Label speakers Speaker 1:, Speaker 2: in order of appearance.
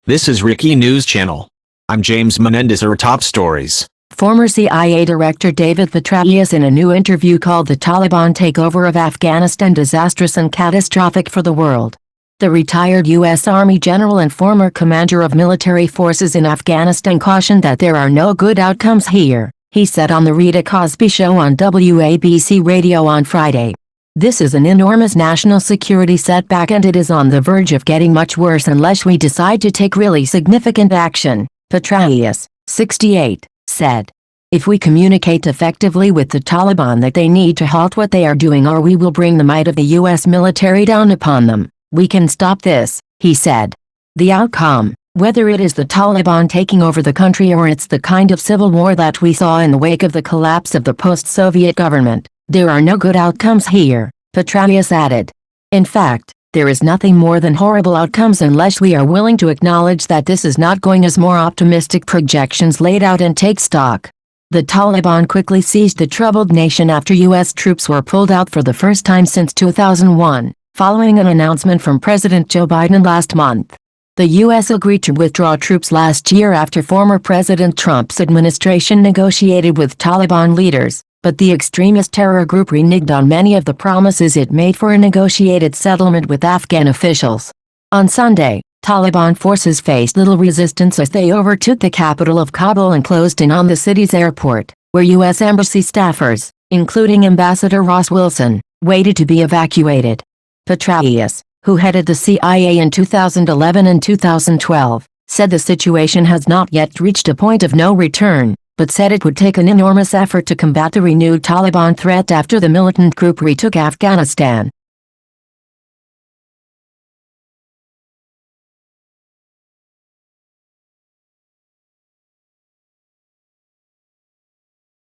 Speaker 1: This is Rickie News Channel. I'm James Menendez. Our top stories.
Speaker 2: Former CIA Director David Petraeus in a new interview called the Taliban takeover of Afghanistan disastrous and catastrophic for the world. The retired U.S. Army general and former commander of military forces in Afghanistan cautioned that there are no good outcomes here, he said on the Rita Cosby Show on WABC radio on Friday. This is an enormous national security setback and it is on the verge of getting much worse unless we decide to take really significant action, Petraeus, 68, said. If we communicate effectively with the Taliban that they need to halt what they are doing or we will bring the might of the U.S. military down upon them, we can stop this, he said. The outcome, whether it is the Taliban taking over the country or it's the kind of civil war that we saw in the wake of the collapse of the post-Soviet government, there are no good outcomes here, Petraeus added. In fact, there is nothing more than horrible outcomes unless we are willing to acknowledge that this is not going as more optimistic projections laid out and take stock. The Taliban quickly seized the troubled nation after U.S. troops were pulled out for the first time since 2001, following an announcement from President Joe Biden last month. The U.S. agreed to withdraw troops last year after former President Trump's administration negotiated with Taliban leaders, but the extremist terror group reneged on many of the promises it made for a negotiated settlement with Afghan officials. On Sunday, Taliban forces faced little resistance as they overtook the capital of Kabul and closed in on the city's airport, where U.S. embassy staffers, including Ambassador Ross Wilson, waited to be evacuated. Petraeus, who headed the CIA in 2011 and 2012, said the situation has not yet reached a point of no return, but said it would take an enormous effort to combat the renewed Taliban threat after the militant group retook Afghanistan.